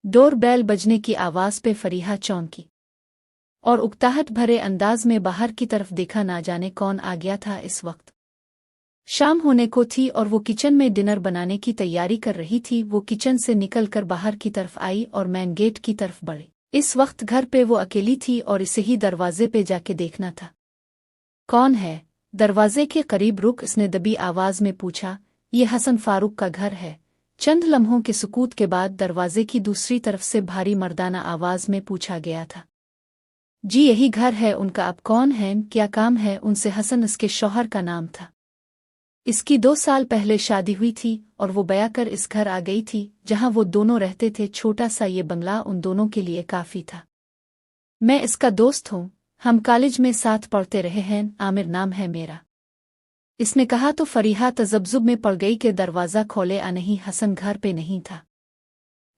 Door bell बजने की आवाज़ पे फरीहा चौंकी और उकताहट भरे अंदाज में बाहर की तरफ देखा। ना जाने कौन आ गया था इस वक्त। शाम होने को थी और वो किचन में डिनर बनाने की तैयारी कर रही थी। वो किचन से निकलकर बाहर की तरफ आई और मेन गेट की तरफ बढ़ी। इस वक्त घर पे वो अकेली थी और इसे ही दरवाजे पे जाके देखना था। कौन है? दरवाजे के करीब रुक इसने दबी आवाज में पूछा। ये हसन फारूक का घर है। चंद लम्हों के सुकूत के बाद दरवाजे की दूसरी तरफ से भारी मर्दाना आवाज में पूछा गया था। जी यही घर है उनका। आप कौन हैं? क्या काम है उनसे? हसन इसके शौहर का नाम था। इसकी 2 साल पहले शादी हुई थी और वो बया कर इस घर आ गई थी जहां वो दोनों रहते थे। छोटा सा ये बंगला उन दोनों के लिए काफी था। मैं इसका दोस्त हूँ, हम कॉलेज में साथ पढ़ते रहे हैं। आमिर नाम है मेरा, इसने कहा तो फरीहा तजब्जुब में पड़ गई कि दरवाज़ा खोले। नहीं, हसन घर पे नहीं था।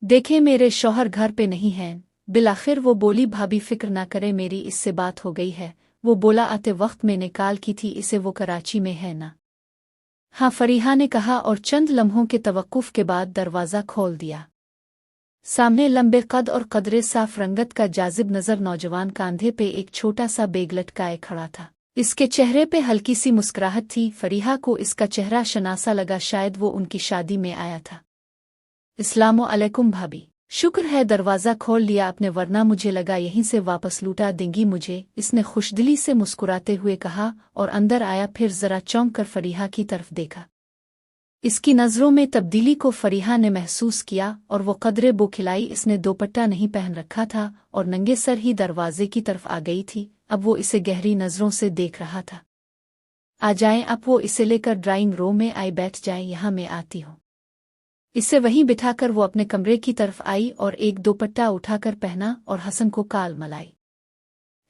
देखे मेरे शौहर घर पे नहीं हैं। बिलाखिर वो बोली, भाभी फिक्र ना करे, मेरी इससे बात हो गई है। वो बोला आते वक्त मैंने कॉल की थी इसे, वो कराची में है ना। हाँ, फरीहा ने कहा और चंद लम्हों के तवक्कुफ के बाद दरवाज़ा खोल दिया। सामने लंबे कद और कदरे साफ रंगत का जाजिब नज़र नौजवान कांधे पे एक छोटा सा बेग लटकाए खड़ा था। इसके चेहरे पे हल्की सी मुस्कुराहट थी। फरीहा को इसका चेहरा शनासा लगा, शायद वो उनकी शादी में आया था। अस्सलामु अलैकुम भाभी। शुक्र है दरवाज़ा खोल लिया आपने, वरना मुझे लगा यहीं से वापस लूटा देंगी मुझे, इसने खुशदिली से मुस्कुराते हुए कहा और अंदर आया। फिर जरा चौंक कर फरीहा की तरफ देखा। इसकी नज़रों में तब्दीली को फरीहा ने महसूस किया और वो कदरे बोखिलाई। इसने दोपट्टा नहीं पहन रखा था और नंगे सर ही दरवाजे की तरफ आ गई थी। अब वो इसे गहरी नज़रों से देख रहा था। आ जाएं अब। वो इसे लेकर ड्राइंग रूम में आई। बैठ जाएं, यहाँ मैं आती हूँ। इसे वहीं बिठाकर वो अपने कमरे की तरफ आई और एक दोपट्टा उठाकर पहना और हसन को काल मलाई।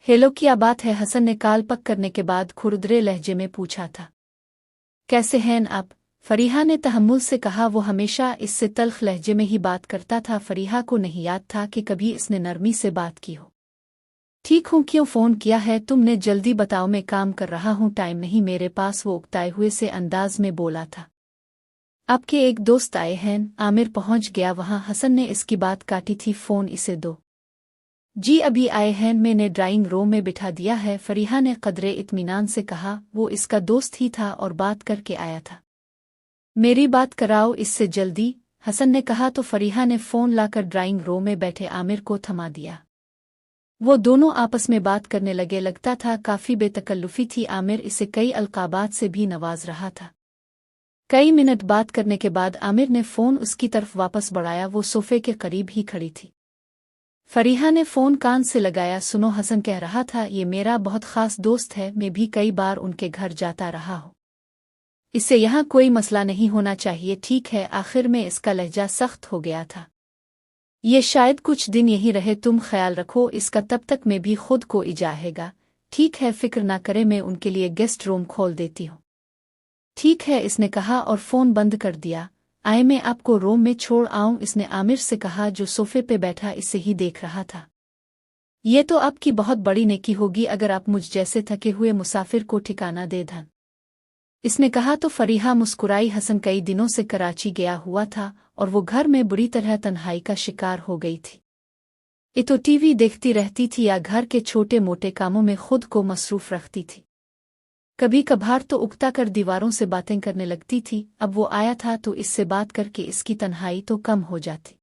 हेलो, क्या बात है? हसन ने काल पक करने के बाद खुरदरे लहजे में पूछा था। कैसे हैं आप? फरीहा ने तहम्मुल से कहा। वो हमेशा इससे तल्ख लहजे में ही बात करता था। फरीहा को नहीं याद था कि कभी इसने नरमी से बात की हो। ठीक हूँ, क्यों फ़ोन किया है तुमने? जल्दी बताओ, मैं काम कर रहा हूँ, टाइम नहीं मेरे पास, वो उकताए हुए से अंदाज में बोला था। आपके एक दोस्त आए हैं, आमिर पहुँच गया वहाँ। हसन ने इसकी बात काटी थी। फ़ोन इसे दो। जी अभी आए हैं, मैंने ड्राइंग रूम में बिठा दिया है, फरीहा ने कदरे इत्मीनान से कहा। वो इसका दोस्त ही था और बात करके आया था। मेरी बात कराओ इससे जल्दी, हसन ने कहा तो फरीहा ने फ़ोन लाकर ड्राइंग रूम में बैठे आमिर को थमा दिया। वो दोनों आपस में बात करने लगे। लगता था काफ़ी बेतकल्लुफ़ी थी। आमिर इसे कई अलकाबात से भी नवाज रहा था। कई मिनट बात करने के बाद आमिर ने फ़ोन उसकी तरफ वापस बढ़ाया। वो सोफ़े के करीब ही खड़ी थी। फरीहा ने फ़ोन कान से लगाया। सुनो, हसन कह रहा था, ये मेरा बहुत ख़ास दोस्त है, मैं भी कई बार उनके घर जाता रहा हूँ। इससे यहाँ कोई मसला नहीं होना चाहिए, ठीक है? आखिर में इसका लहजा सख्त हो गया था। ये शायद कुछ दिन यहीं रहे, तुम ख्याल रखो इसका, तब तक मैं भी खुद को इजाहेगा। ठीक है, फिक्र ना करे, मैं उनके लिए गेस्ट रूम खोल देती हूँ। ठीक है, इसने कहा और फ़ोन बंद कर दिया। आए मैं आपको रूम में छोड़ आऊँ, इसने आमिर से कहा जो सोफे पे बैठा इसे ही देख रहा था। ये तो आपकी बहुत बड़ी नेकी होगी अगर आप मुझ जैसे थके हुए मुसाफिर को ठिकाना दे धन, इसने कहा तो फरीहा मुस्कुराई। हसन कई दिनों से कराची गया हुआ था और वो घर में बुरी तरह तन्हाई का शिकार हो गई थी। ये तो टीवी देखती रहती थी या घर के छोटे मोटे कामों में खुद को मसरूफ रखती थी। कभी कभार तो उकता कर दीवारों से बातें करने लगती थी। अब वो आया था तो इससे बात करके इसकी तन्हाई तो कम हो जाती।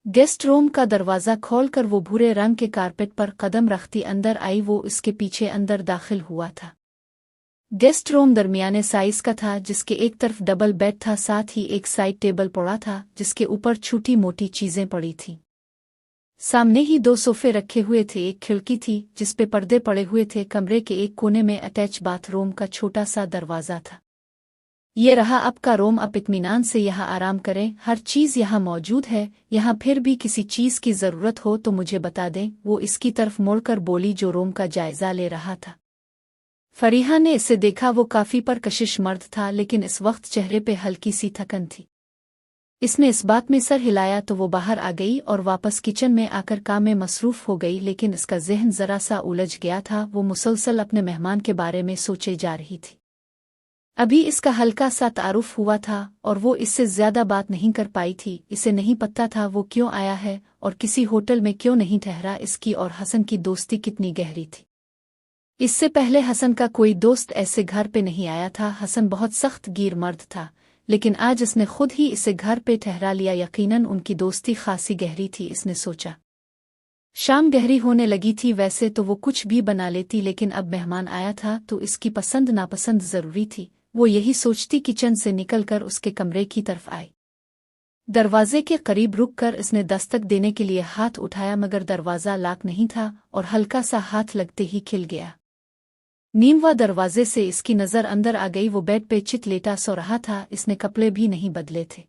गेस्ट रूम का दरवाज़ा खोलकर वो भूरे रंग के कारपेट पर कदम रखती अंदर आई। वो इसके पीछे अंदर दाखिल हुआ था। गेस्ट रूम दरमियाने साइज का था, जिसके एक तरफ डबल बेड था, साथ ही एक साइड टेबल पड़ा था जिसके ऊपर छोटी मोटी चीजें पड़ी थीं। सामने ही 2 सोफे रखे हुए थे, एक खिड़की थी जिसपे पर्दे पड़े हुए थे। कमरे के एक कोने में अटैच बाथरूम का छोटा सा दरवाज़ा था। ये रहा आपका रूम, आप इत्मीनान से यहाँ आराम करें, हर चीज़ यहाँ मौजूद है। यहाँ फिर भी किसी चीज़ की ज़रूरत हो तो मुझे बता दें, वो इसकी तरफ मुड़कर बोली जो रूम का जायज़ा ले रहा था। फरीहा ने इसे देखा। वो काफ़ी परकशिश मर्द था लेकिन इस वक्त चेहरे पे हल्की सी थकन थी। इसने इस बात में सर हिलाया तो वो बाहर आ गई और वापस किचन में आकर काम में मसरूफ़ हो गई, लेकिन इसका ज़हन ज़रा सा उलझ गया था। वो मुसलसल अपने मेहमान के बारे में सोचे जा रही थी। अभी इसका हल्का सा तारुफ हुआ था और वो इससे ज्यादा बात नहीं कर पाई थी। इसे नहीं पता था वो क्यों आया है और किसी होटल में क्यों नहीं ठहरा। इसकी और हसन की दोस्ती कितनी गहरी थी। इससे पहले हसन का कोई दोस्त ऐसे घर पे नहीं आया था। हसन बहुत सख्त गिर मर्द था, लेकिन आज इसने खुद ही इसे घर पे ठहरा लिया। यकीनन उनकी दोस्ती खासी गहरी थी। इसने सोचा शाम गहरी होने लगी थी। वैसे तो वो कुछ भी बना लेती, लेकिन अब मेहमान आया था तो इसकी पसंद नापसंद जरूरी थी। वो यही सोचती किचन से निकलकर उसके कमरे की तरफ आई। दरवाजे के करीब रुककर इसने दस्तक देने के लिए हाथ उठाया, मगर दरवाज़ा लॉक नहीं था और हल्का सा हाथ लगते ही खिल गया। नीमवा दरवाजे से इसकी नज़र अंदर आ गई। वो बेड पे चित लेटा सो रहा था। इसने कपड़े भी नहीं बदले थे।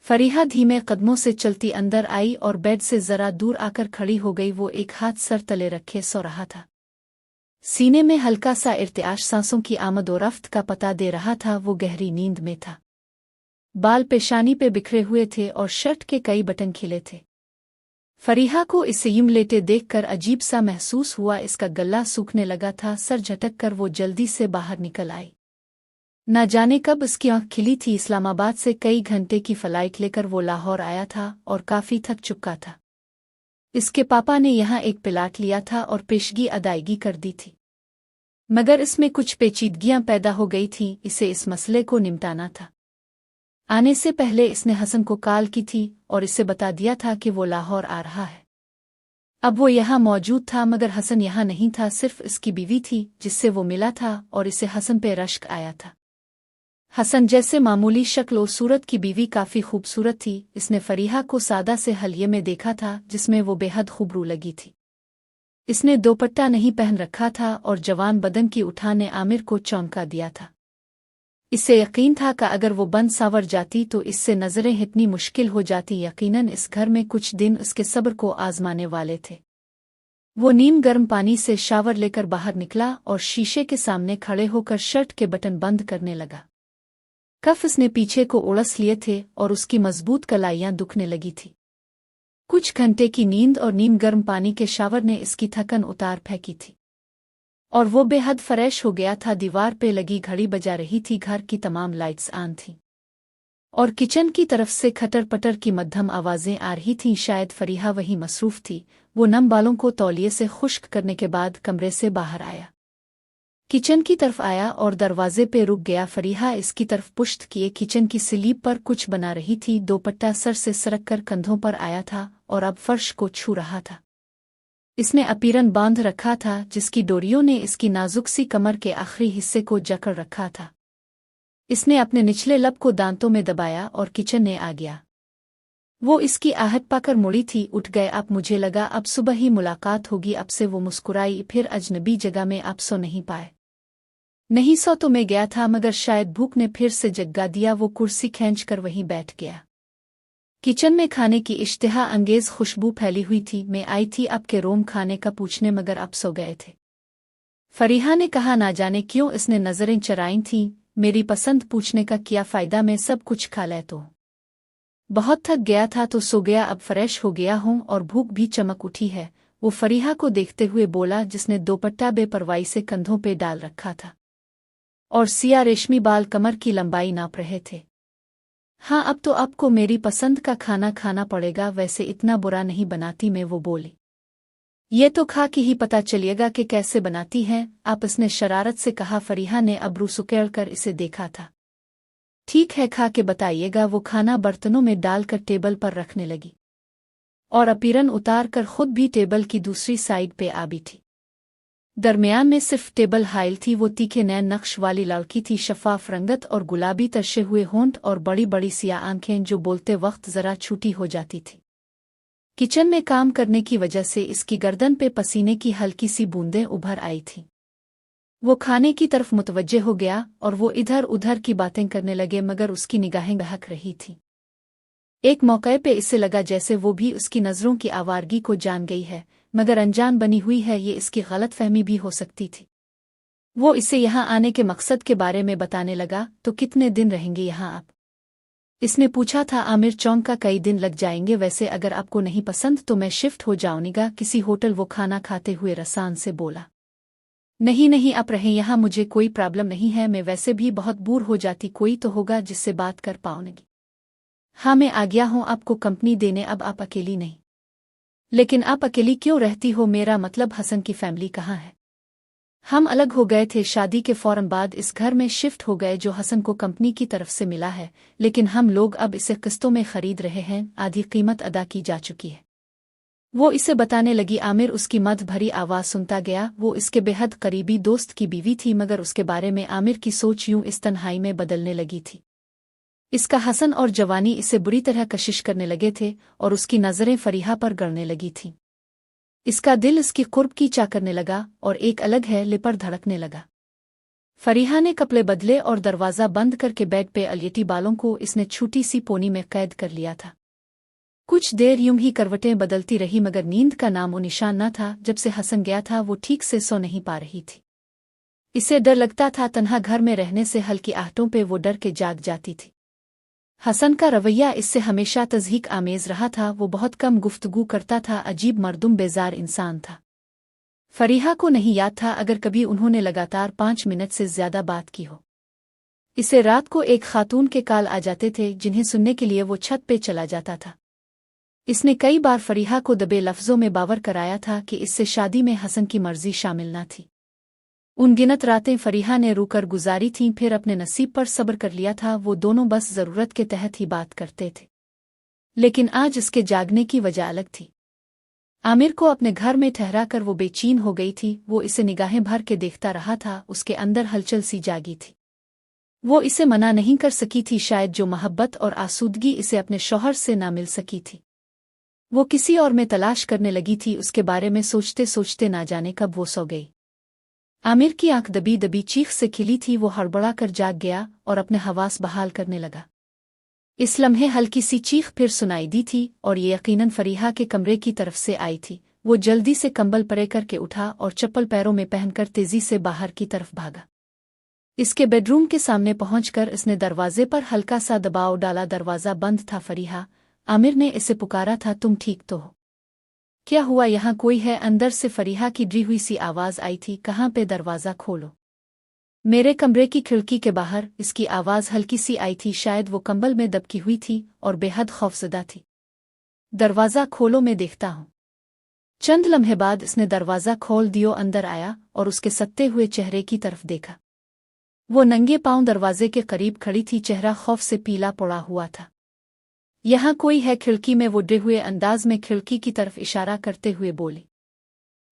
फरीहा धीमे कदमों से चलती अंदर आई और बेड से जरा दूर आकर खड़ी हो गई। वो एक हाथ सर तले रखे सो रहा था। सीने में हल्का सा इर्तिआश सांसों की आमद और रफ्त का पता दे रहा था। वो गहरी नींद में था। बाल पेशानी पे बिखरे हुए थे और शर्ट के कई बटन खिले थे। फरीहा को इसे यूं लेटे देखकर अजीब सा महसूस हुआ। इसका गला सूखने लगा था। सर झटक कर वो जल्दी से बाहर निकल आई। न जाने कब उसकी आंख खिली थी। इस्लामाबाद से कई घंटे की फ्लाइट लेकर वो लाहौर आया था और काफी थक चुका था। इसके पापा ने यहाँ एक प्लाट लिया था और पेशगी अदायगी कर दी थी, मगर इसमें कुछ पेचीदगियां पैदा हो गई थीं। इसे इस मसले को निपटाना था। आने से पहले इसने हसन को कॉल की थी और इसे बता दिया था कि वो लाहौर आ रहा है। अब वो यहाँ मौजूद था, मगर हसन यहाँ नहीं था। सिर्फ इसकी बीवी थी जिससे वो मिला था और इसे हसन पे रश्क आया था। हसन जैसे मामूली शक्ल और सूरत की बीवी काफी खूबसूरत थी। इसने फरीहा को सादा से हलिये में देखा था जिसमें वो बेहद खूबरू लगी थी। इसने दोपट्टा नहीं पहन रखा था और जवान बदन की उठान ने आमिर को चौंका दिया था। इसे यकीन था कि अगर वो बंद सावर जाती तो इससे नजरें हटनी मुश्किल हो जाती। यकीनन इस घर में कुछ दिन उसके सब्र को आजमाने वाले थे। वो नीम गर्म पानी से शावर लेकर बाहर निकला और शीशे के सामने खड़े होकर शर्ट के बटन बंद करने लगा। कफ उसने पीछे को उड़स लिए थे और उसकी मजबूत कलाइयां दुखने लगी थी। कुछ घंटे की नींद और नीम गर्म पानी के शावर ने इसकी थकन उतार फेंकी थी और वो बेहद फ्रेश हो गया था। दीवार पे लगी घड़ी बजा रही थी। घर की तमाम लाइट्स ऑन थीं और किचन की तरफ से खटर पटर की मध्यम आवाजें आ रही थीं। शायद फरीहा वही मसरूफ थी। वो नम बालों को तौलिए से खुश्क करने के बाद कमरे से बाहर आया, किचन की तरफ आया और दरवाजे पे रुक गया। फरीहा इसकी तरफ पुश्त किए किचन की स्लीब पर कुछ बना रही थी। दोपट्टा सर से सरक कर कंधों पर आया था और अब फर्श को छू रहा था। इसने अपीरन बांध रखा था जिसकी डोरियों ने इसकी नाजुक सी कमर के आखिरी हिस्से को जकड़ रखा था। इसने अपने निचले लब को दांतों में दबाया और किचन में आ गया। वो इसकी आहट पाकर मुड़ी थी। उठ गए आप? मुझे लगा अब सुबह ही मुलाकात होगी। अब से वो मुस्कुराई। फिर अजनबी जगह में आप सो नहीं पाए? नहीं, सो तो मैं गया था, मगर शायद भूख ने फिर से जगा दिया। वो कुर्सी खींच कर वहीं बैठ गया। किचन में खाने की इश्तिहा अंगेज खुशबू फैली हुई थी। मैं आई थी आपके रोम खाने का पूछने, मगर आप सो गए थे। फरीहा ने कहा। ना जाने क्यों इसने नजरें चराई थीं। मेरी पसंद पूछने का क्या फायदा, मैं सब कुछ खा लेता हूँ। बहुत थक गया था तो सो गया, अब फ्रेश हो गया हूँ और भूख भी चमक उठी है। वो फरीहा को देखते हुए बोला, जिसने दोपट्टा बेपरवाही से कंधों पे डाल रखा था और सिया रेशमी बाल कमर की लंबाई नाप रहे थे। हाँ, अब तो आपको मेरी पसंद का खाना खाना पड़ेगा। वैसे इतना बुरा नहीं बनाती मैं, वो बोली। ये तो खा के ही पता चलिएगा कि कैसे बनाती हैं आप, इसने शरारत से कहा। फरीहा ने अब्रू सुकेड़ कर इसे देखा था। ठीक है, खा के बताइएगा। वो खाना बर्तनों में डालकर टेबल पर रखने लगी और अपीरन उतार कर खुद भी टेबल की दूसरी साइड पे आ बैठी। दरमियान में सिर्फ टेबल हाइल थी। वो तीखे नैन नक्श वाली लड़की थी, शफाफ रंगत और गुलाबी तरशे हुए होंठ और बड़ी बड़ी सियाह आंखें जो बोलते वक्त जरा छूटी हो जाती थी। किचन में काम करने की वजह से इसकी गर्दन पे पसीने की हल्की सी बूंदें उभर आई थीं। वो खाने की तरफ मुतवज्जे हो गया और वो इधर उधर की बातें करने लगे, मगर उसकी निगाहें बहक रही थीं। एक मौके पे इसे लगा जैसे वो भी उसकी नज़रों की आवारगी को जान गई है, मगर अनजान बनी हुई है। ये इसकी गलतफहमी भी हो सकती थी। वो इसे यहाँ आने के मकसद के बारे में बताने लगा। तो कितने दिन रहेंगे यहाँ आप? इसने पूछा था। आमिर चौंका। कई दिन लग जाएंगे। वैसे अगर आपको नहीं पसंद तो मैं शिफ्ट हो जाऊंगा किसी होटल, वो खाना खाते हुए रसान से बोला। नहीं नहीं, आप रहें यहाँ, मुझे कोई प्रॉब्लम नहीं है, मैं वैसे भी बहुत बोर हो जाती, कोई तो होगा जिससे बात कर पाऊंगी। हाँ, मैं आ गया हूँ आपको कंपनी देने, अब आप अकेली नहीं। लेकिन आप अकेली क्यों रहती हो? मेरा मतलब हसन की फैमिली कहाँ है? हम अलग हो गए थे, शादी के फौरन बाद इस घर में शिफ्ट हो गए जो हसन को कंपनी की तरफ से मिला है, लेकिन हम लोग अब इसे किस्तों में खरीद रहे हैं, आधी कीमत अदा की जा चुकी है। वो इसे बताने लगी। आमिर उसकी मद भरी आवाज सुनता गया। वो इसके बेहद करीबी दोस्त की बीवी थी, मगर उसके बारे में आमिर की सोच यूं इस तन्हाई में बदलने लगी थी। इसका हसन और जवानी इसे बुरी तरह कशिश करने लगे थे और उसकी नज़रें फरीहा पर गड़ने लगी थीं। इसका दिल इसकी कुर्ब की चा करने लगा और एक अलग है लिपर धड़कने लगा। फरीहा ने कपड़े बदले और दरवाज़ा बंद करके बेड पे अलयटी बालों को इसने छोटी सी पोनी में कैद कर लिया था। कुछ देर यूं ही करवटें बदलती रही, मगर नींद का नामो निशान न था। जब से हसन गया था वो ठीक से सो नहीं पा रही थी। इसे डर लगता था, तन्हा घर में रहने से हल्की आहटों पे वो डर के जाग जाती थी। हसन का रवैया इससे हमेशा तज़हीक आमेज रहा था। वो बहुत कम गुफ्तगू करता था, अजीब मर्दुम बेजार इंसान था। फरीहा को नहीं याद था अगर कभी उन्होंने लगातार 5 मिनट से ज्यादा बात की हो। इसे रात को एक खातून के कॉल आ जाते थे जिन्हें सुनने के लिए वो छत पे चला जाता था। इसने कई बार फरीहा को दबे लफ्जों में बावर कराया था कि इससे शादी में हसन की मर्जी शामिल न थी। उनगिनत रातें फरीहा ने रूकर गुजारी थीं, फिर अपने नसीब पर सब्र कर लिया था। वो दोनों बस ज़रूरत के तहत ही बात करते थे, लेकिन आज इसके जागने की वजह अलग थी। आमिर को अपने घर में ठहरा कर वो बेचैन हो गई थी। वो इसे निगाहें भर के देखता रहा था, उसके अंदर हलचल सी जागी थी। वो इसे मना नहीं कर सकी थी, शायद जो मोहब्बत और आसूदगी इसे अपने शौहर से ना मिल सकी थी, वो किसी और में तलाश करने लगी थी। उसके बारे में सोचते सोचते ना जाने कब वो सो गई। आमिर की आंख दबी दबी चीख से खिली थी। वो हड़बड़ा कर जाग गया और अपने हवास बहाल करने लगा। इस लम्हे हल्की सी चीख फिर सुनाई दी थी और ये यकीनन फरीहा के कमरे की तरफ से आई थी। वो जल्दी से कंबल परे करके उठा और चप्पल पैरों में पहनकर तेजी से बाहर की तरफ भागा। इसके बेडरूम के सामने पहुंचकर इसने दरवाजे पर हल्का सा दबाव डाला। दरवाज़ा बंद था। फरीहा, आमिर ने इसे पुकारा था, तुम ठीक तो हो? क्या हुआ, यहाँ कोई है? अंदर से फरीहा की डरी हुई सी आवाज़ आई थी। कहाँ पे? दरवाज़ा खोलो। मेरे कमरे की खिड़की के बाहर। इसकी आवाज़ हल्की सी आई थी, शायद वो कंबल में दबकी हुई थी और बेहद खौफजदा थी। दरवाज़ा खोलो, मैं देखता हूँ। चंद लम्हे बाद इसने दरवाज़ा खोल दियो, अंदर आया और उसके सत्ते हुए चेहरे की तरफ देखा। वो नंगे पांव दरवाजे के करीब खड़ी थी, चेहरा खौफ से पीला पड़ा हुआ था। यहाँ कोई है? खिड़की में वो डरे हुए अंदाज में खिड़की की तरफ इशारा करते हुए बोली।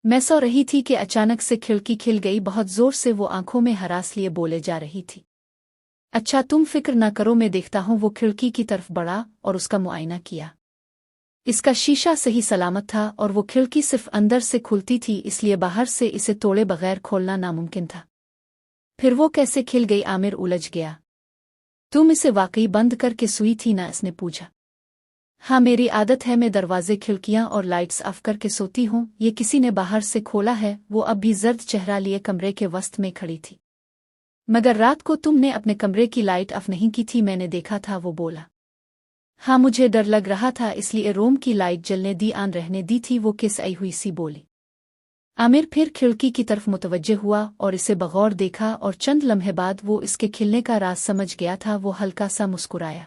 मैं सो रही थी कि अचानक से खिड़की खिल गई, बहुत जोर से। वो आंखों में हरास लिए बोले जा रही थी। अच्छा, तुम फिक्र न करो, मैं देखता हूँ। वो खिड़की की तरफ बढ़ा और उसका मुआयना किया। इसका शीशा सही सलामत था और वो खिड़की सिर्फ अंदर से खुलती थी, इसलिए बाहर से इसे तोड़े बगैर खोलना नामुमकिन था। फिर वो कैसे खिल गई? आमिर उलझ गया। तुम इसे वाकई बंद करके सुई थी ना? इसने पूछा। हाँ, मेरी आदत है, मैं दरवाजे, खिड़कियां और लाइट्स ऑफ करके सोती हूँ। ये किसी ने बाहर से खोला है। वो अब भी जर्द चेहरा लिए कमरे के वस्त में खड़ी थी। मगर रात को तुमने अपने कमरे की लाइट ऑफ नहीं की थी, मैंने देखा था, वो बोला। हाँ, मुझे डर लग रहा था, इसलिए रूम की लाइट जलने दी, ऑन रहने दी थी। वो किस आई हुई सी बोली। आमिर फिर खिड़की की तरफ मुतवज्जे हुआ और इसे बगौर देखा और चंद लम्हे बाद वो इसके खिलने का राज समझ गया था। वो हल्का सा मुस्कुराया।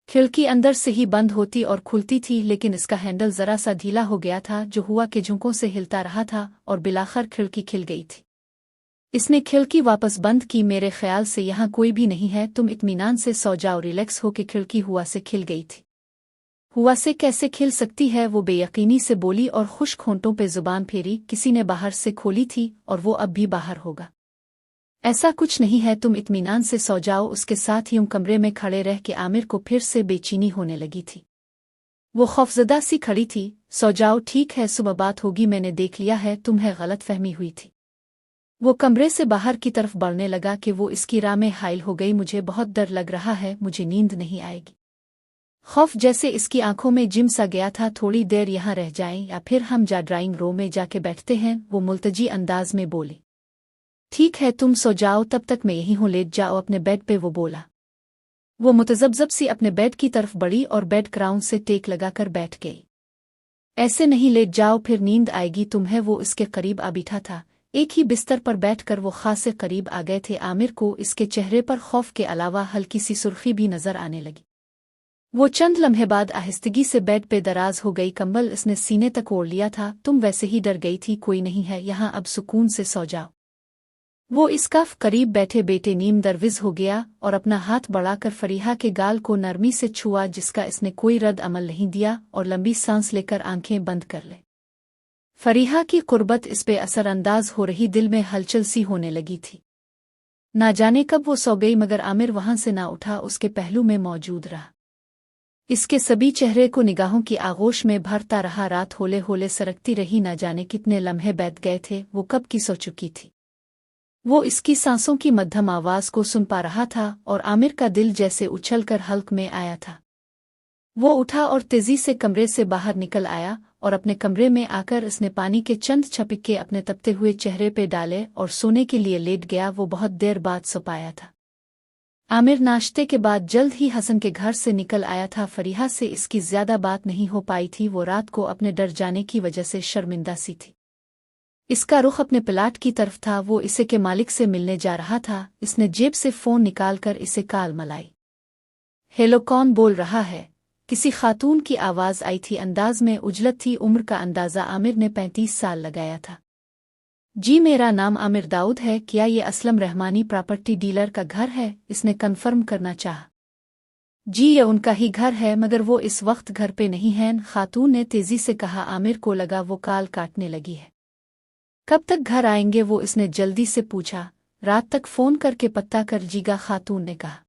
खिड़की अंदर से ही बंद होती और खुलती थी, लेकिन इसका हैंडल जरा सा ढीला हो गया था, जो हुआ के झुंकों से हिलता रहा था और बिलाखर खिड़की खिल गई थी। इसने खिड़की वापस बंद की। मेरे ख्याल से यहाँ कोई भी नहीं है, तुम इत्मीनान से सो जाओ, रिलैक्स हो के। खिड़की हुआ से खिल गई थी। हुआ से कैसे खिल सकती है? वो बेयकीनी से बोली और खुश्क होंठों पे जुबान फेरी। किसी ने बाहर से खोली थी और वो अब भी बाहर होगा। ऐसा कुछ नहीं है, तुम इत्मीनान से सो जाओ। उसके साथ यूं कमरे में खड़े रह के आमिर को फिर से बेचैनी होने लगी थी। वो खौफजदा सी खड़ी थी। सो जाओ, ठीक है, सुबह बात होगी, मैंने देख लिया है, तुम्हें गलतफहमी हुई थी। वो कमरे से बाहर की तरफ बढ़ने लगा कि वो इसकी राह में हाइल हो गई। मुझे बहुत डर लग रहा है, मुझे नींद नहीं आएगी। खौफ जैसे इसकी आंखों में जिम सा गया था। थोड़ी देर यहाँ रह जाएं या फिर हम ड्राइंग रूम में जाके बैठते हैं, वो मुल्तजी अंदाज में बोली। ठीक है, तुम सो जाओ, तब तक मैं यहीं हूँ, लेट जाओ अपने बेड पे, वो बोला। वो मुतजब्जब सी अपने बेड की तरफ बढ़ी और बेड क्राउन से टेक लगाकर बैठ गई। ऐसे नहीं, लेट जाओ, फिर नींद आएगी तुम्हें। वो इसके करीब आ बैठा था। एक ही बिस्तर पर बैठकर वो खासे करीब आ गए थे। आमिर को इसके चेहरे पर खौफ के अलावा हल्की सी सुर्खी भी नजर आने लगी। वो चंद लम्हे बाद आहिस्तगी से बेड पे दराज हो गई। कंबल इसने सीने तक ओढ़ लिया था। तुम वैसे ही डर गई थी, कोई नहीं है यहाँ, अब सुकून से सो जाओ। वो इसका करीब बैठे बेटे नीम दरविज हो गया और अपना हाथ बढ़ाकर फरीहा के गाल को नरमी से छुआ, जिसका इसने कोई रद्द अमल नहीं दिया, और लंबी सांस लेकर आंखें बंद कर ले। फरीहा की कुर्बत इस पे असरअंदाज हो रही, दिल में हलचल सी होने लगी थी। ना जाने कब वो सो गई, मगर आमिर वहां से ना उठा, उसके पहलू में मौजूद रहा। इसके सभी चेहरे को निगाहों की आगोश में भरता रहा। रात होले होले सरकती रही, ना जाने कितने लम्हे बीत गए थे, वो कब की सो चुकी थी। वो इसकी सांसों की मध्यम आवाज को सुन पा रहा था और आमिर का दिल जैसे उछलकर हल्क में आया था। वो उठा और तेजी से कमरे से बाहर निकल आया और अपने कमरे में आकर इसने पानी के चंद छपिक्के अपने तपते हुए चेहरे पे डाले और सोने के लिए लेट गया। वो बहुत देर बाद सो पाया था। आमिर नाश्ते के बाद जल्द ही हसन के घर से निकल आया था। फरीहा से इसकी ज्यादा बात नहीं हो पाई थी। वो रात को अपने डर जाने की वजह से शर्मिंदा सी थी। इसका रुख अपने प्लाट की तरफ था। वो इसे के मालिक से मिलने जा रहा था। इसने जेब से फोन निकालकर इसे कॉल मलाई। हेलो, कौन बोल रहा है? किसी खातून की आवाज आई थी। अंदाज में उजलत थी। उम्र का अंदाजा आमिर ने 35 साल लगाया था। जी, मेरा नाम आमिर दाऊद है। क्या ये असलम रहमानी प्रॉपर्टी डीलर का घर है? इसने कन्फर्म करना चाहा। जी, ये उनका ही घर है, मगर वो इस वक्त घर पे नहीं हैं, खातून ने तेजी से कहा। आमिर को लगा वो कॉल काटने लगी है। कब तक घर आएंगे वो इसने जल्दी से पूछा। रात तक फोन करके पता कर जीगा, खातून ने कहा।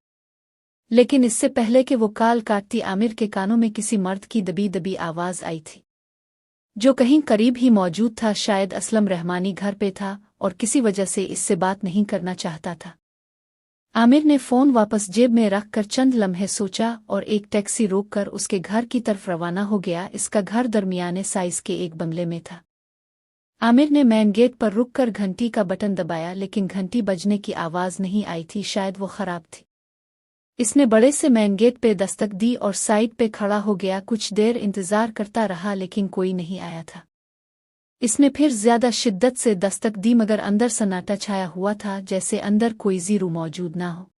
लेकिन इससे पहले कि वो कॉल काटती, आमिर के कानों में किसी मर्द की दबी दबी आवाज आई थी, जो कहीं करीब ही मौजूद था। शायद असलम रहमानी घर पे था और किसी वजह से इससे बात नहीं करना चाहता था। आमिर ने फोन वापस जेब में रखकर चंद लम्हे सोचा और एक टैक्सी रोककर उसके घर की तरफ रवाना हो गया। इसका घर दरमियाने साइज के एक बंगले में था। आमिर ने मेन गेट पर रुककर घंटी का बटन दबाया, लेकिन घंटी बजने की आवाज नहीं आई थी। शायद वो खराब थी। इसने बड़े से मेन गेट पे दस्तक दी और साइड पे खड़ा हो गया। कुछ देर इंतजार करता रहा, लेकिन कोई नहीं आया था। इसने फिर ज्यादा शिद्दत से दस्तक दी, मगर अंदर सन्नाटा छाया हुआ था, जैसे अंदर कोई जीरू मौजूद ना हो।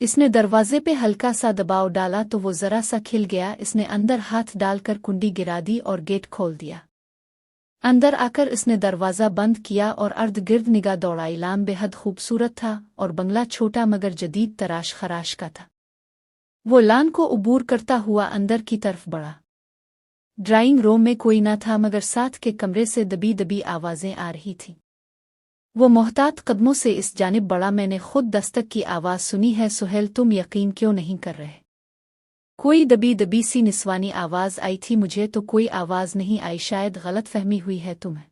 इसने दरवाजे पे हल्का सा दबाव डाला तो वो जरा सा खिल गया। इसने अंदर हाथ डालकर कुंडी गिरा दी और गेट खोल दिया। अंदर आकर इसने दरवाज़ा बंद किया और अर्द गिर्द निगाह दौड़ाई। लान बेहद खूबसूरत था और बंगला छोटा मगर जदीद तराश खराश का था। वो लान को उबूर करता हुआ अंदर की तरफ बढ़ा। ड्राइंग रूम में कोई न था, मगर साथ के कमरे से दबी दबी आवाज़ें आ रही थीं। वो मोहतात कदमों से इस जानिब बढ़ा। मैंने खुद दस्तक की आवाज़ सुनी है सुहेल, तुम यकीन क्यों नहीं कर रहे? कोई दबी दबी सी निस्वानी आवाज आई थी। मुझे तो कोई आवाज नहीं आई, शायद गलत फहमी हुई है तुम्हें।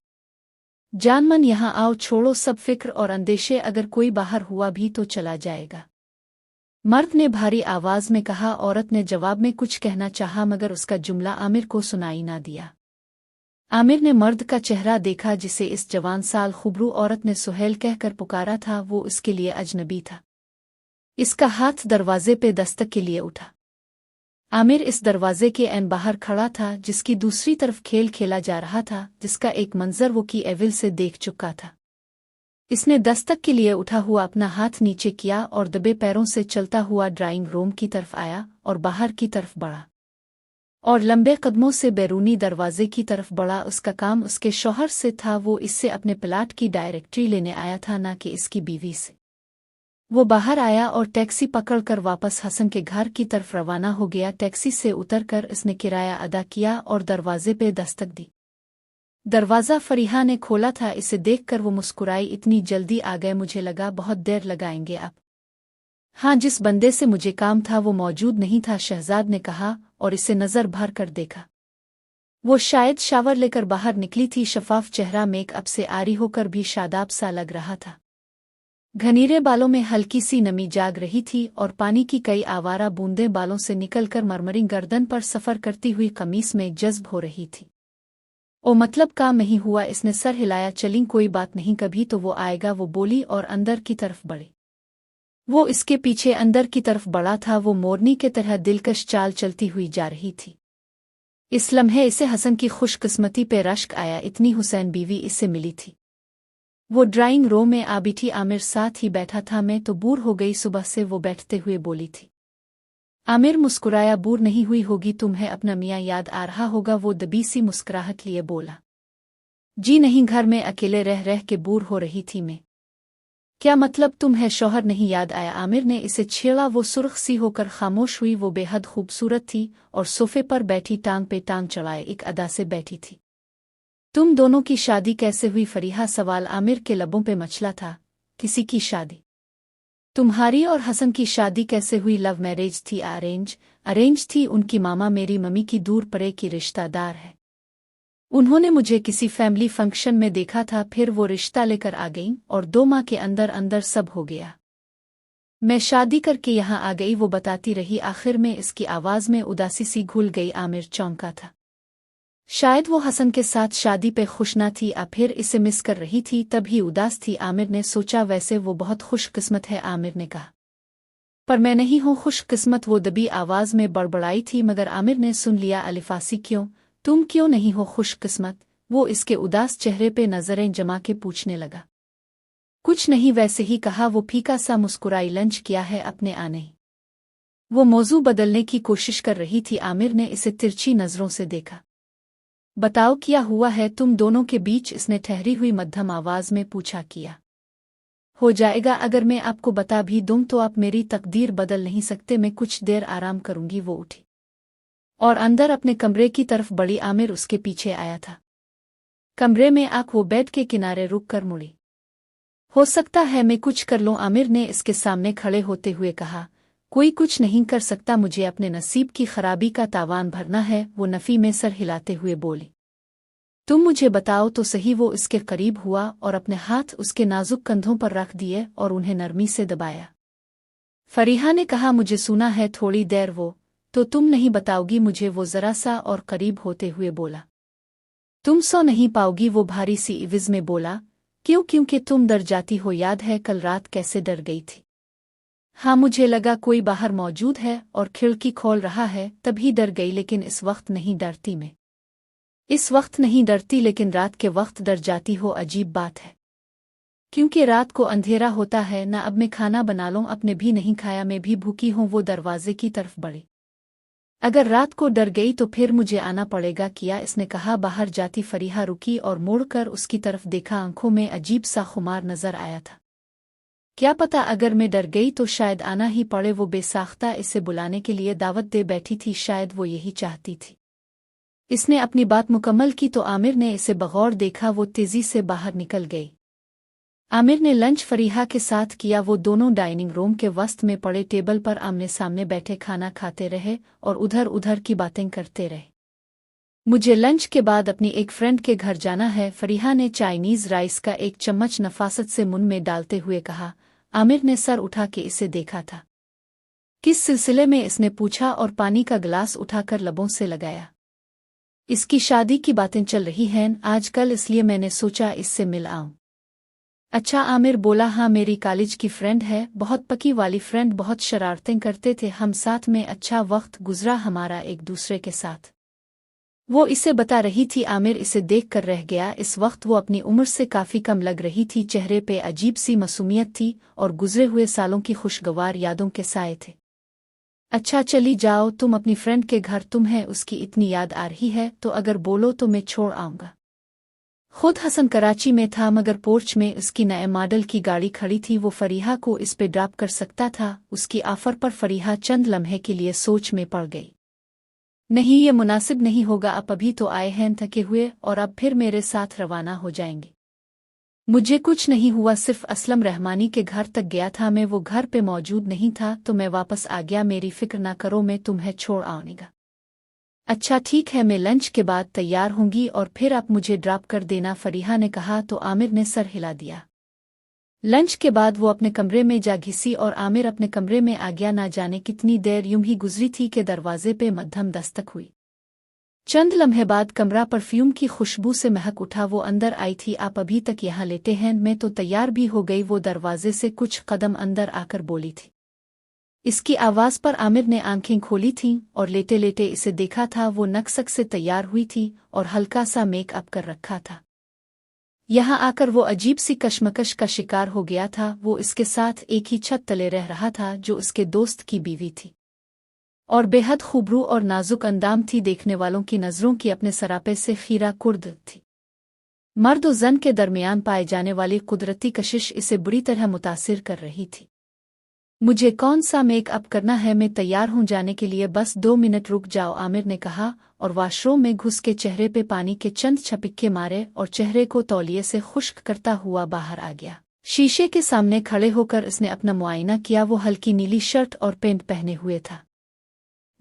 जान मन यहाँ आओ, छोड़ो सब फिक्र और अंदेशे, अगर कोई बाहर हुआ भी तो चला जाएगा, मर्द ने भारी आवाज में कहा। औरत ने जवाब में कुछ कहना चाहा, मगर उसका जुमला आमिर को सुनाई ना दिया। आमिर ने मर्द का चेहरा देखा, जिसे इस जवान साल खुबरू औरत ने सुहेल कहकर पुकारा था। वो उसके लिए अजनबी था। इसका हाथ दरवाजे पे दस्तक के लिए उठा। आमिर इस दरवाजे के ऐन बाहर खड़ा था, जिसकी दूसरी तरफ खेल खेला जा रहा था, जिसका एक मंजर वो की एविल से देख चुका था। इसने दस्तक के लिए उठा हुआ अपना हाथ नीचे किया और दबे पैरों से चलता हुआ ड्राइंग रूम की तरफ आया और बाहर की तरफ बढ़ा और लंबे कदमों से बैरूनी दरवाजे की तरफ बढ़ा। उसका काम उसके शौहर से था। वो इससे अपने प्लाट की डायरेक्टरी लेने आया था, ना कि इसकी बीवी से। वो बाहर आया और टैक्सी पकड़कर वापस हसन के घर की तरफ रवाना हो गया। टैक्सी से उतरकर इसने किराया अदा किया और दरवाजे पे दस्तक दी। दरवाज़ा फरीहा ने खोला था। इसे देखकर वो मुस्कुराई। इतनी जल्दी आ गए? मुझे लगा बहुत देर लगाएंगे आप। हाँ, जिस बंदे से मुझे काम था वो मौजूद नहीं था, शहजाद ने कहा और इसे नजर भर कर देखा। वो शायद शावर लेकर बाहर निकली थी। शफाफ चेहरा मेकअप से आरी होकर भी शादाब सा लग रहा था। घनीरे बालों में हल्की सी नमी जाग रही थी और पानी की कई आवारा बूंदें बालों से निकलकर मरमरी गर्दन पर सफर करती हुई कमीज में जज्ब हो रही थी। ओ मतलब काम नहीं हुआ? इसने सर हिलाया। चली, कोई बात नहीं, कभी तो वो आएगा, वो बोली और अंदर की तरफ बढ़ी। वो इसके पीछे अंदर की तरफ बढ़ा था। वो मोरनी के तरह दिलकश चाल चलती हुई जा रही थी। इस लम्हे इसे हसन की खुशकिस्मती पे रश्क आया। इतनी हुसैन बीवी इससे मिली थी। वो ड्राइंग रूम में आ बैठी। आमिर साथ ही बैठा था। मैं तो बूर हो गई, सुबह से वो बैठते हुए बोली थी। आमिर मुस्कुराया। बूर नहीं हुई होगी, तुम्हें अपना मियाँ याद आ रहा होगा। वो दबी सी मुस्कुराहट लिए बोला। जी नहीं, घर में अकेले रह रह के बूर हो रही थी मैं। क्या मतलब, तुम्हें शौहर नहीं याद आया? आमिर ने इसे छेड़ा। वो सुर्ख सी होकर खामोश हुई। वो बेहद खूबसूरत थी और सोफे पर बैठी टांग पे टांग चढ़ाए एक अदा से बैठी थी। तुम दोनों की शादी कैसे हुई? फरीहा सवाल आमिर के लबों पे मचला था। किसी की शादी? तुम्हारी और हसन की शादी कैसे हुई? लव मैरिज थी? अरेंज थी। उनकी मामा मेरी मम्मी की दूर परे की रिश्तेदार है। उन्होंने मुझे किसी फैमिली फंक्शन में देखा था, फिर वो रिश्ता लेकर आ गईं और 2 माह के अंदर अंदर सब हो गया। मैं शादी करके यहाँ आ गई, वो बताती रही। आखिर में इसकी आवाज़ में उदासी सी घुल गई। आमिर चौंका था। शायद वो हसन के साथ शादी पे खुश ना थी, फिर इसे मिस कर रही थी, तभी उदास थी। आमिर ने सोचा, वैसे वो बहुत खुशकिस्मत है। आमिर ने कहा, पर मैं नहीं हूँ खुशकिस्मत। वो दबी आवाज़ में बड़बड़ाई थी, मगर आमिर ने सुन लिया। अलिफासी, क्यों? तुम क्यों नहीं हो खुशकिस्मत? वो इसके उदास चेहरे पे नजरें जमा के पूछने लगा। कुछ नहीं, वैसे ही कहा। वो फीका सा मुस्कुराई। लंच किया है अपने आने? वो मौजू बदलने की कोशिश कर रही थी। आमिर ने इसे तिरछी नजरों से देखा। बताओ, क्या हुआ है तुम दोनों के बीच? इसने ठहरी हुई मध्यम आवाज में पूछा। किया हो जाएगा, अगर मैं आपको बता भी दूं तो आप मेरी तकदीर बदल नहीं सकते। मैं कुछ देर आराम करूंगी। वो उठी और अंदर अपने कमरे की तरफ बढ़ी। आमिर उसके पीछे आया था। कमरे में आंख वो बेड के किनारे रुक कर मुड़ी। हो सकता है मैं कुछ कर लूं, आमिर ने इसके सामने खड़े होते हुए कहा। कोई कुछ नहीं कर सकता, मुझे अपने नसीब की खराबी का तावान भरना है। वो नफी में सर हिलाते हुए बोली। तुम मुझे बताओ तो सही। वो इसके करीब हुआ और अपने हाथ उसके नाजुक कंधों पर रख दिए और उन्हें नरमी से दबाया। फरीहा ने कहा, मुझे सुना है थोड़ी देर। वो तो तुम नहीं बताओगी मुझे? वो जरा सा और करीब होते हुए बोला। तुम सो नहीं पाओगी, वो भारी सी इविज में बोला। क्यों? क्योंकि तुम डर जाती हो। याद है कल रात कैसे डर गई थी? हाँ, मुझे लगा कोई बाहर मौजूद है और खिड़की खोल रहा है, तभी डर गई। लेकिन इस वक्त नहीं डरती मैं। इस वक्त नहीं डरती, लेकिन रात के वक्त डर जाती हो। अजीब बात है, क्योंकि रात को अंधेरा होता है ना। अब मैं खाना बना लूं? अपने भी नहीं खाया, मैं भी भूखी हूं। वो दरवाजे की तरफ बढ़ी। अगर रात को डर गई तो फिर मुझे आना पड़ेगा। किया, इसने कहा। बाहर जाती फरीहा रुकी और मुड़कर उसकी तरफ देखा। आंखों में अजीब सा खुमार नजर आया था। क्या पता, अगर मैं डर गई तो शायद आना ही पड़े। वो बेसाख्ता इसे बुलाने के लिए दावत दे बैठी थी। शायद वो यही चाहती थी। इसने अपनी बात मुकम्मल की तो आमिर ने इसे बगौर देखा। वो तेजी से बाहर निकल गई। आमिर ने लंच फरीहा के साथ किया। वो दोनों डाइनिंग रूम के वस्त में पड़े टेबल पर आमने सामने बैठे खाना खाते रहे और उधर उधर की बातें करते रहे। मुझे लंच के बाद अपनी एक फ्रेंड के घर जाना है, फरीहा ने चाइनीज राइस का एक चम्मच नफासत से मुंह में डालते हुए कहा। आमिर ने सर उठा के इसे देखा था। किस सिलसिले में? इसने पूछा और पानी का गिलास उठाकर लबों से लगाया। इसकी शादी की बातें चल रही हैं आजकल, इसलिए मैंने सोचा इससे मिल आऊं। अच्छा, आमिर बोला। हाँ, मेरी कॉलेज की फ्रेंड है, बहुत पकी वाली फ्रेंड। बहुत शरारतें करते थे हम साथ में। अच्छा वक्त गुजरा हमारा एक दूसरे के साथ। वो इसे बता रही थी। आमिर इसे देख कर रह गया। इस वक्त वो अपनी उम्र से काफी कम लग रही थी। चेहरे पे अजीब सी मासूमियत थी और गुजरे हुए सालों की खुशगवार यादों के साए थे। अच्छा, चली जाओ तुम अपनी फ्रेंड के घर। तुम्हें उसकी इतनी याद आ रही है तो अगर बोलो तो मैं छोड़ आऊंगा। खुद हसन कराची में था, मगर पोर्च में उसकी नए मॉडल की गाड़ी खड़ी थी। वो फरीहा को इस पे ड्रॉप कर सकता था। उसकी ऑफर पर फरीहा चंद लम्हे के लिए सोच में पड़ गई। नहीं, ये मुनासिब नहीं होगा। अब अभी तो आए हैं थके हुए और अब फिर मेरे साथ रवाना हो जाएंगे। मुझे कुछ नहीं हुआ, सिर्फ असलम रहमानी के घर तक गया था मैं। वो घर पे मौजूद नहीं था तो मैं वापस आ गया। मेरी फिक्र ना करो, मैं तुम्हें छोड़ आऊंगा। अच्छा ठीक है, मैं लंच के बाद तैयार होंगी और फिर आप मुझे ड्रॉप कर देना, फरीहा ने कहा तो आमिर ने सर हिला दिया। लंच के बाद वो अपने कमरे में जा घिसी और आमिर अपने कमरे में आ गया। ना जाने कितनी देर यूं ही गुजरी थी कि दरवाजे पे मध्यम दस्तक हुई। चंद लम्हे बाद कमरा परफ्यूम की खुशबू से महक उठा। वो अंदर आई थी। आप अभी तक यहाँ लेटे हैं? मैं तो तैयार भी हो गई। वो दरवाजे से कुछ कदम अंदर आकर बोली थी। इसकी आवाज पर आमिर ने आंखें खोली थीं और लेटे लेटे इसे देखा था। वो नकसक से तैयार हुई थी और हल्का सा मेकअप कर रखा था। यहाँ आकर वो अजीब सी कशमकश का शिकार हो गया था। वो इसके साथ एक ही छत तले रह रहा था जो उसके दोस्त की बीवी थी और बेहद खूबरू और नाजुक अंदाम थी। देखने वालों की नज़रों की अपने सरापे से खीरा कुर्द थी। मर्द और जन के दरमियान पाए जाने वाली कुदरती कशिश इसे बुरी तरह मुतासिर कर रही थी। मुझे कौन सा मेकअप करना है, मैं तैयार हूं जाने के लिए, बस 2 मिनट रुक जाओ, आमिर ने कहा और वॉशरूम में घुस के चेहरे पे पानी के चंद छपिक्के मारे और चेहरे को तौलिए से खुश्क करता हुआ बाहर आ गया। शीशे के सामने खड़े होकर उसने अपना मुआयना किया। वो हल्की नीली शर्ट और पैंट पहने हुए था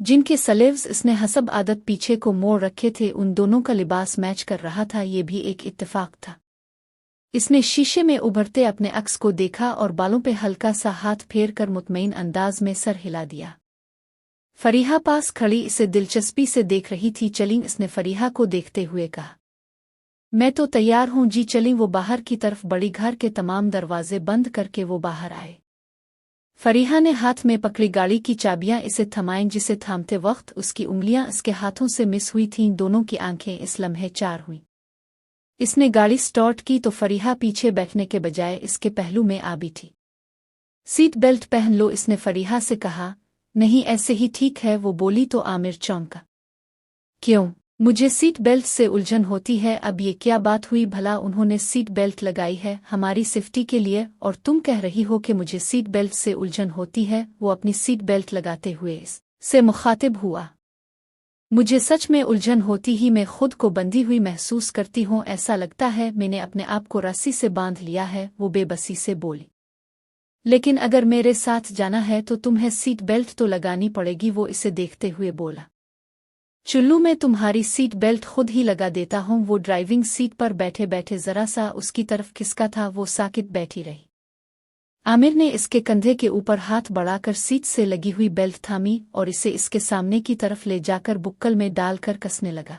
जिनके स्लीव्स इसने हसब आदत पीछे को मोड़ रखे थे। उन दोनों का लिबास मैच कर रहा था, ये भी एक इत्तेफाक था। इसने शीशे में उभरते अपने अक्स को देखा और बालों पे हल्का सा हाथ फेर कर मुतमईन अंदाज में सर हिला दिया। फरीहा पास खड़ी इसे दिलचस्पी से देख रही थी। चलीं, इसने फरीहा को देखते हुए कहा। मैं तो तैयार हूं जी, चलीं। वो बाहर की तरफ बढ़ी। घर के तमाम दरवाजे बंद करके वो बाहर आए। फरीहा ने हाथ में पकड़ी गाड़ी की चाबियां इसे थमाईं, जिसे थामते वक्त उसकी उंगलियां इसके हाथों से मिस हुई थीं। दोनों की आंखें इस लम्हे चार हुईं। इसने गाड़ी स्टार्ट की तो फरीहा पीछे बैठने के बजाय इसके पहलू में आ बैठी। सीट बेल्ट पहन लो, इसने फरीहा से कहा। नहीं, ऐसे ही ठीक है, वो बोली तो आमिर चौंका। क्यों? मुझे सीट बेल्ट से उलझन होती है। अब ये क्या बात हुई भला? उन्होंने सीट बेल्ट लगाई है हमारी सेफ्टी के लिए और तुम कह रही हो कि मुझे सीट बेल्ट से उलझन होती है। वो अपनी सीट बेल्ट लगाते हुए इससे मुखातिब हुआ। मुझे सच में उलझन होती ही, मैं खुद को बंधी हुई महसूस करती हूँ। ऐसा लगता है मैंने अपने आप को रस्सी से बांध लिया है, वो बेबसी से बोली। लेकिन अगर मेरे साथ जाना है तो तुम्हें सीट बेल्ट तो लगानी पड़ेगी, वो इसे देखते हुए बोला। चुल्लू, मैं तुम्हारी सीट बेल्ट खुद ही लगा देता हूँ। वो ड्राइविंग सीट पर बैठे बैठे जरा सा उसकी तरफ खिसका था। वो साकित बैठी रही। आमिर ने इसके कंधे के ऊपर हाथ बढ़ाकर सीट से लगी हुई बेल्ट थामी और इसे इसके सामने की तरफ ले जाकर बुक्कल में डालकर कसने लगा।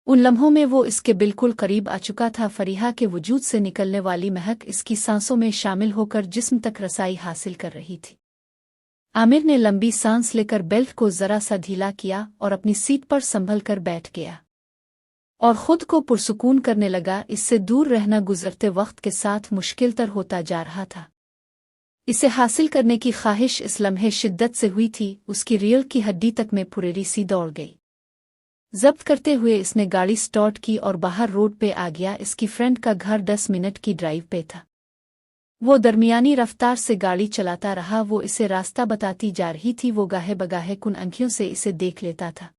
उन लम्हों में वो इसके बिल्कुल करीब आ चुका था। फरीहा के वजूद से निकलने वाली महक इसकी सांसों में शामिल होकर जिस्म तक रसाई हासिल कर रही थी। आमिर ने लंबी सांस लेकर बेल्ट को जरा सा ढीला किया और अपनी सीट पर संभल कर बैठ गया और खुद को पुरसुकून करने लगा। इससे दूर रहना गुजरते वक्त के साथ मुश्किल तर होता जा रहा था। इसे हासिल करने की ख्वाहिश इस लम्हे शिद्दत से हुई थी, उसकी रीढ़ की हड्डी तक में फुरेरी सी दौड़ गई। जब्त करते हुए इसने गाड़ी स्टार्ट की और बाहर रोड पे आ गया। इसकी फ्रेंड का घर 10 मिनट की ड्राइव पे था। वो दरमियानी रफ्तार से गाड़ी चलाता रहा। वो इसे रास्ता बताती जा रही थी। वो गाहे बगाहे कुन आंखों से इसे देख लेता था।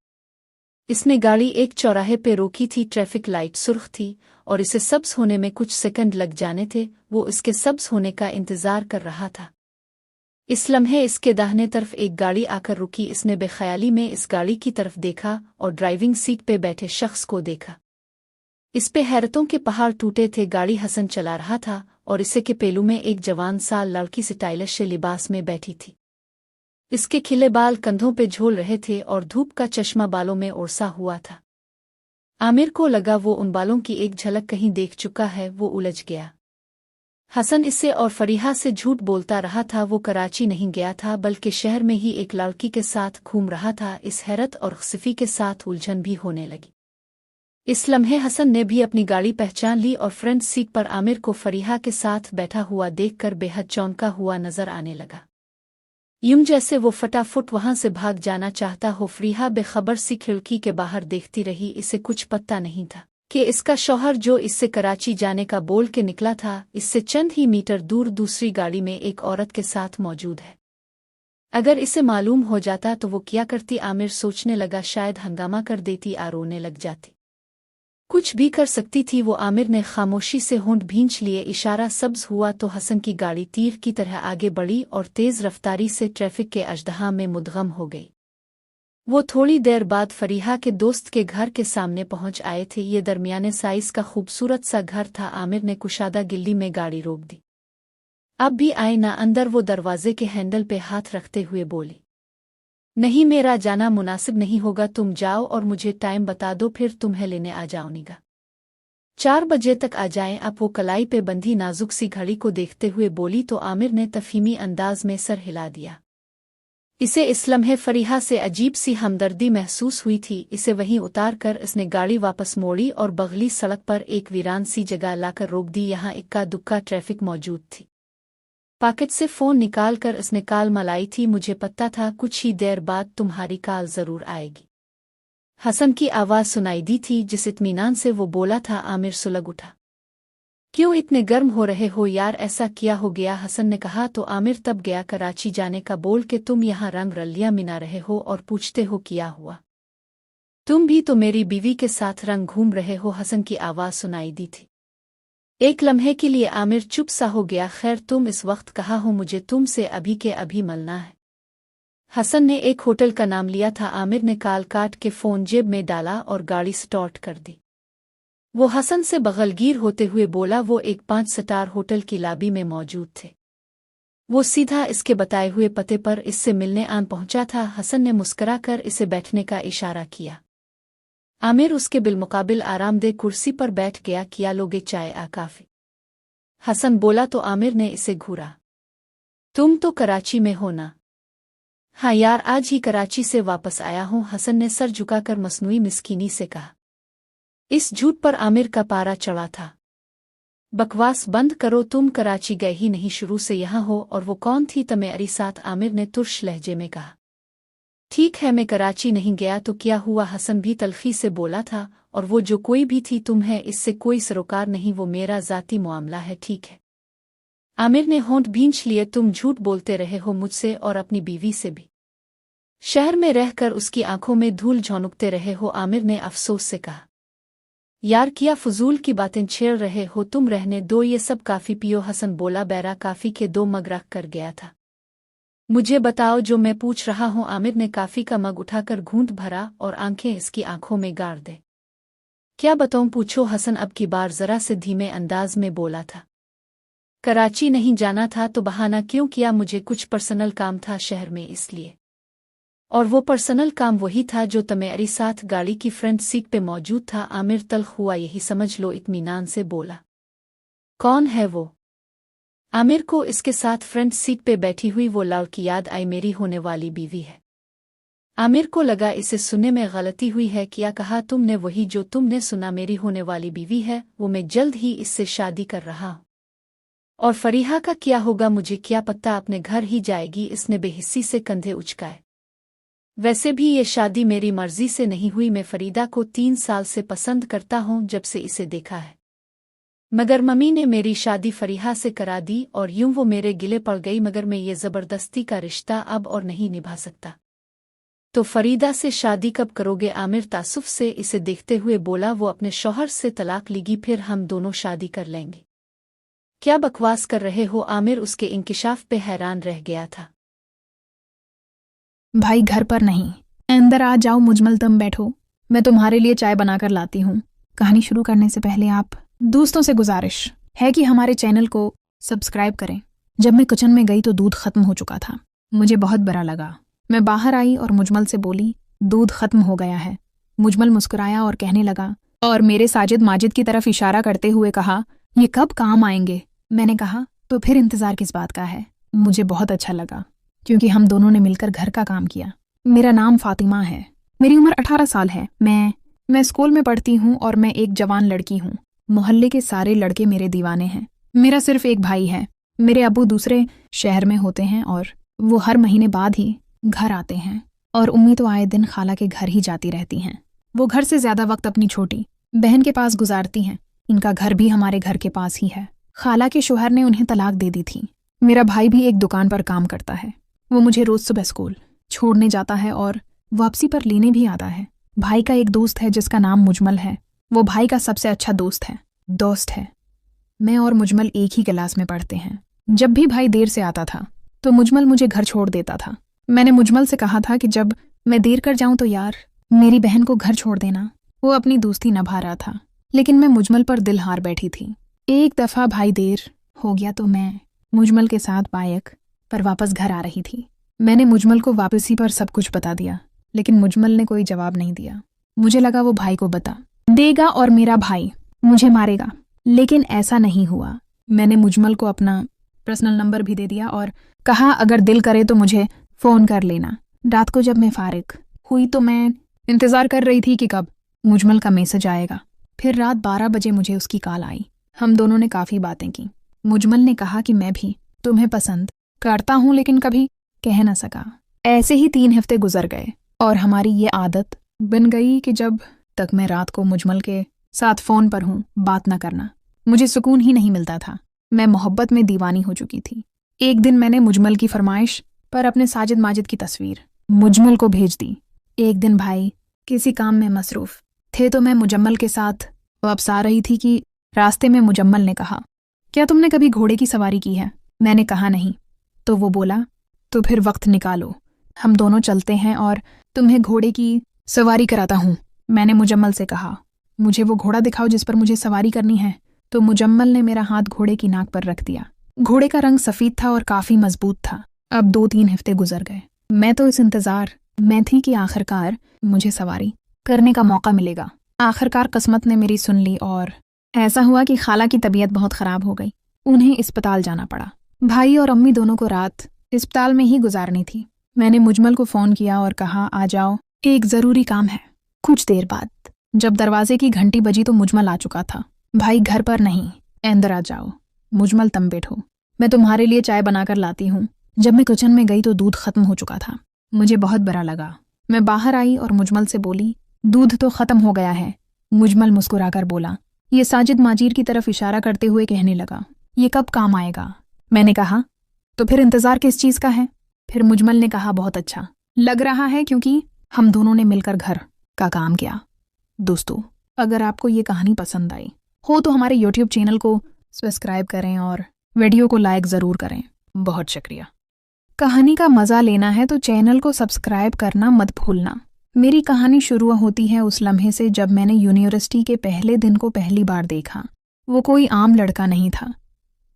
इसने गाड़ी एक चौराहे पे रोकी थी। ट्रैफिक लाइट सुर्ख थी और इसे सब्ज होने में कुछ सेकंड लग जाने थे। वो इसके सब्ज होने का इंतजार कर रहा था। इस लम्हे इसके दाहिने तरफ एक गाड़ी आकर रुकी। इसने बेख्याली में इस गाड़ी की तरफ देखा और ड्राइविंग सीट पे बैठे शख्स को देखा। इस पे हैरतों के पहाड़ टूटे थे। गाड़ी हसन चला रहा था और इसे के पेलू में एक जवान साल लड़की स्टाइलिश से लिबास में बैठी थी। इसके खिले बाल कंधों पे झूल रहे थे और धूप का चश्मा बालों में ओढ़सा हुआ था। आमिर को लगा वो उन बालों की एक झलक कहीं देख चुका है। वो उलझ गया। हसन इससे और फरीहा से झूठ बोलता रहा था। वो कराची नहीं गया था बल्कि शहर में ही एक लड़की के साथ घूम रहा था। इस हैरत और खिफी के साथ उलझन भी होने लगी। इस लम्हे हसन ने भी अपनी गाड़ी पहचान ली और फ्रंट सीट पर आमिर को फरीहा के साथ बैठा हुआ देखकर बेहद चौंका हुआ नजर आने लगा, यूं जैसे वो फटाफट वहां से भाग जाना चाहता हो। फरीहा बेखबर सी खिड़की के बाहर देखती रही। इसे कुछ पता नहीं था कि इसका शौहर जो इससे कराची जाने का बोल के निकला था, इससे चंद ही मीटर दूर दूसरी गाड़ी में एक औरत के साथ मौजूद है। अगर इसे मालूम हो जाता तो वो क्या करती? आमिर सोचने लगा। शायद हंगामा कर देती या रोने लग जाती। कुछ भी कर सकती थी वो। आमिर ने खामोशी से होंठ भींच लिए। इशारा सब्ज हुआ तो हसन की गाड़ी तीर की तरह आगे बढ़ी और तेज रफ्तारी से ट्रैफिक के अजदहा में मुद्गम हो गई। वो थोड़ी देर बाद फरीहा के दोस्त के घर के सामने पहुंच आए थे। ये दरमियाने साइज का खूबसूरत सा घर था। आमिर ने कुशादा गिल्ली में गाड़ी रोक दी। अब भी आए ना अंदर? वो दरवाजे के हैंडल पे हाथ रखते हुए बोली। नहीं, मेरा जाना मुनासिब नहीं होगा। तुम जाओ और मुझे टाइम बता दो, फिर तुम्हें लेने आ जाऊंगा। 4 बजे तक आ जाएं। अब वो कलाई पे बंधी नाजुक सी घड़ी को देखते हुए बोली तो आमिर ने तफहीमी अंदाज में सर हिला दिया। इसे इस लम्हे फरीहा से अजीब सी हमदर्दी महसूस हुई थी। इसे वहीं उतार कर इसने गाड़ी वापस मोड़ी और बगली सड़क पर एक वीरान सी जगह लाकर रोक दी। यहाँ इक्का दुक्का ट्रैफिक मौजूद थी। पॉकेट से फ़ोन निकाल कर इसने कॉल मलाई थी। मुझे पता था कुछ ही देर बाद तुम्हारी कॉल ज़रूर आएगी। हसन की आवाज़ सुनाई दी थी, जिस इत्मीनान से वो बोला था। आमिर सुलग उठा। क्यों इतने गर्म हो रहे हो यार, ऐसा क्या हो गया? हसन ने कहा तो आमिर तब गया कराची जाने का बोल के तुम यहाँ रंग रलियां मिना रहे हो और पूछते हो क्या हुआ? तुम भी तो मेरी बीवी के साथ रंग घूम रहे हो। हसन की आवाज़ सुनाई दी थी। एक लम्हे के लिए आमिर चुप सा हो गया। खैर तुम इस वक्त कहाँ हो? मुझे तुमसे अभी के अभी मिलना है। हसन ने एक होटल का नाम लिया था। आमिर ने कॉल काट के फ़ोन जेब में डाला और गाड़ी स्टार्ट कर दी। वो हसन से बगलगीर होते हुए बोला, वो एक 5 स्टार होटल की लॉबी में मौजूद थे। वो सीधा इसके बताए हुए पते पर इससे मिलने आन पहुंचा था। हसन ने मुस्कुराकर इसे बैठने का इशारा किया। आमिर उसके बिलमुकाबिल आरामदेह कुर्सी पर बैठ गया। किया लोगे चाय आ काफ़ी? हसन बोला तो आमिर ने इसे घूरा। तुम तो कराची में हो ना? हाँ यार, आज ही कराची से वापस आया हूँ। हसन ने सर झुकाकर मसनूई मिस्कीनी से कहा। इस झूठ पर आमिर का पारा चढ़ा था। बकवास बंद करो, तुम कराची गए ही नहीं, शुरू से यहाँ हो। और वो कौन थी तुम्हारी साथ? आमिर ने तुर्श लहजे में कहा। ठीक है, मैं कराची नहीं गया तो क्या हुआ? हसन भी तल्खी से बोला था। और वो जो कोई भी थी तुम्हें इससे कोई सरोकार नहीं, वो मेरा ज़ाती मामला है, ठीक है? आमिर ने होंठ भींच लिए। तुम झूठ बोलते रहे हो मुझसे और अपनी बीवी से भी। शहर में रहकर उसकी आंखों में धूल झोंकते रहे हो। आमिर ने अफसोस से कहा। यार क्या फजूल की बातें छेड़ रहे हो तुम? रहने दो, ये सब काफ़ी पियो। हसन बोला। बैरा काफ़ी के 2 मग रख कर गया था। मुझे बताओ जो मैं पूछ रहा हूँ। आमिर ने काफ़ी का मग उठाकर घूंट भरा और आंखें इसकी आंखों में गाड़ दे। क्या बताऊँ? पूछो। हसन अब की बार जरा से धीमे अंदाज में बोला था। कराची नहीं जाना था तो बहाना क्यों किया? मुझे कुछ पर्सनल काम था शहर में, इसलिए। और वो पर्सनल काम वही था जो तुम्हारी साथ गाड़ी की फ्रंट सीट पे मौजूद था। आमिर तल्ख हुआ। यही समझ लो, इत्मीनान से बोला। कौन है वो? आमिर को इसके साथ फ्रंट सीट पे बैठी हुई वो लड़की याद आई। मेरी होने वाली बीवी है। आमिर को लगा इसे सुनने में गलती हुई है। क्या कहा तुमने? वही जो तुमने सुना, मेरी होने वाली बीवी है वो। मैं जल्द ही इससे शादी कर रहा हूँ। और फरीहा का क्या होगा? मुझे क्या पता, अपने घर ही जाएगी। इसने बेहिस्सी से कंधे उचकाए। वैसे भी ये शादी मेरी मर्जी से नहीं हुई। मैं फरीदा को 3 साल से पसंद करता हूँ, जब से इसे देखा है। मगर मम्मी ने मेरी शादी फरीहा से करा दी और यूं वो मेरे गिले पड़ गई। मगर मैं ये ज़बरदस्ती का रिश्ता अब और नहीं निभा सकता। तो फरीदा से शादी कब करोगे? आमिर तासुफ से इसे देखते हुए बोला। वो अपने शौहर से तलाक लेगी, फिर हम दोनों शादी कर लेंगे। क्या बकवास कर रहे हो? आमिर उसके इंकिशाफ पे हैरान रह गया था। भाई घर पर नहीं, अंदर आ जाओ। मुजमल तुम बैठो, मैं तुम्हारे लिए चाय बनाकर लाती हूँ। कहानी शुरू करने से पहले आप दोस्तों से गुजारिश है कि हमारे चैनल को सब्सक्राइब करें। जब मैं किचन में गई तो दूध खत्म हो चुका था। मुझे बहुत बुरा लगा। मैं बाहर आई और मुजमल से बोली, दूध खत्म हो गया है। मुजमल मुस्कुराया और कहने लगा, और मेरे साजिद माजिद की तरफ इशारा करते हुए कहा, ये कब काम आएंगे? मैंने कहा, तो फिर इंतजार किस बात का है? मुझे बहुत अच्छा लगा क्योंकि हम दोनों ने मिलकर घर का काम किया। मेरा नाम फातिमा है। मेरी उम्र 18 साल है। मैं स्कूल में पढ़ती हूँ और मैं एक जवान लड़की हूँ। मोहल्ले के सारे लड़के मेरे दीवाने हैं। मेरा सिर्फ एक भाई है। मेरे अब्बू दूसरे शहर में होते हैं और वो हर महीने बाद ही घर आते हैं। और उम्मी तो आए दिन खाला के घर ही जाती रहती हैं। वो घर से ज्यादा वक्त अपनी छोटी बहन के पास गुजारती हैं। इनका घर भी हमारे घर के पास ही है। खाला के शोहर ने उन्हें तलाक दे दी थी। मेरा भाई भी एक दुकान पर काम करता है। वो मुझे रोज सुबह स्कूल छोड़ने जाता है और वापसी पर लेने भी आता है। भाई का एक दोस्त है जिसका नाम मुजमल है। वो भाई का सबसे अच्छा दोस्त है। मैं और मुजमल एक ही क्लास में पढ़ते हैं। जब भी भाई देर से आता था तो मुजमल मुझे घर छोड़ देता था। मैंने मुजमल से कहा था कि जब मैं देर कर जाऊं तो यार मेरी बहन को घर छोड़ देना। वो अपनी दोस्ती निभा रहा था, लेकिन मैं मुजमल पर दिल हार बैठी थी। एक दफा भाई देर हो गया तो मैं मुजमल के साथ बाइक पर वापस घर आ रही थी। मैंने मुजमल को वापसी पर सब कुछ बता दिया, लेकिन मुजमल ने कोई जवाब नहीं दिया। मुझे लगा वो भाई को बता देगा और मेरा भाई मुझे मारेगा, लेकिन ऐसा नहीं हुआ। मैंने मुजमल को अपना पर्सनल नंबर भी दे दिया और कहा अगर दिल करे तो मुझे फ़ोन कर लेना। रात को जब मैं फारिग हुई तो मैं इंतज़ार कर रही थी कि कब मुजमल का मैसेज आएगा। फिर रात 12 बजे मुझे उसकी कॉल आई। हम दोनों ने काफ़ी बातें की। मुजमल ने कहा कि मैं भी तुम्हें पसंद करता हूँ लेकिन कभी कह न सका। ऐसे ही 3 हफ्ते गुजर गए और हमारी ये आदत बन गई कि जब तक मैं रात को मुजमल के साथ फ़ोन पर हूँ बात न करना, मुझे सुकून ही नहीं मिलता था। मैं मोहब्बत में दीवानी हो चुकी थी। एक दिन मैंने मुजमल की फरमाइश पर अपने साजिद माजिद की तस्वीर मुजमल को भेज दी। एक दिन भाई किसी काम में मसरूफ़ थे तो मैं मुजम्मल के साथ वापस आ रही थी कि रास्ते में मुजम्मल ने कहा, क्या तुमने कभी घोड़े की सवारी की है? मैंने कहा नहीं। तो वो बोला, तो फिर वक्त निकालो, हम दोनों चलते हैं और तुम्हें घोड़े की सवारी कराता हूँ। मैंने मुजम्मल से कहा, मुझे वो घोड़ा दिखाओ जिस पर मुझे सवारी करनी है। तो मुजम्मल ने मेरा हाथ घोड़े की नाक पर रख दिया। घोड़े का रंग सफ़ेद था और काफ़ी मजबूत था। अब 2-3 हफ्ते गुजर गए। मैं तो इस इंतज़ार में थी कि आखिरकार मुझे सवारी करने का मौका मिलेगा। आखिरकार किस्मत ने मेरी सुन ली और ऐसा हुआ कि खाला की तबीयत बहुत ख़राब हो गई। उन्हें अस्पताल जाना पड़ा। भाई और अम्मी दोनों को रात अस्पताल में ही गुजारनी थी। मैंने मुजमल को फ़ोन किया और कहा, आ जाओ, एक ज़रूरी काम है। कुछ देर बाद जब दरवाजे की घंटी बजी तो मुजमल आ चुका था। भाई घर पर नहीं, अंदर आ जाओ। मुजमल तुम बैठो, मैं तुम्हारे लिए चाय बनाकर लाती हूँ। जब मैं किचन में गई तो दूध ख़त्म हो चुका था। मुझे बहुत बुरा लगा। मैं बाहर आई और मुजमल से बोली, दूध तो ख़त्म हो गया है। मुजमल मुस्कुराकर बोला, ये साजिद माजीर की तरफ इशारा करते हुए कहने लगा, ये कब काम आएगा? मैंने कहा, तो फिर इंतज़ार किस चीज़ का है? फिर मुजमल ने कहा, बहुत अच्छा लग रहा है क्योंकि हम दोनों ने मिलकर घर का काम किया। दोस्तों, अगर आपको ये कहानी पसंद आई हो तो हमारे YouTube चैनल को सब्सक्राइब करें और वीडियो को लाइक ज़रूर करें। बहुत शुक्रिया। कहानी का मज़ा लेना है तो चैनल को सब्सक्राइब करना मत भूलना। मेरी कहानी शुरू होती है उस लम्हे से जब मैंने यूनिवर्सिटी के पहले दिन को पहली बार देखा। वो कोई आम लड़का नहीं था,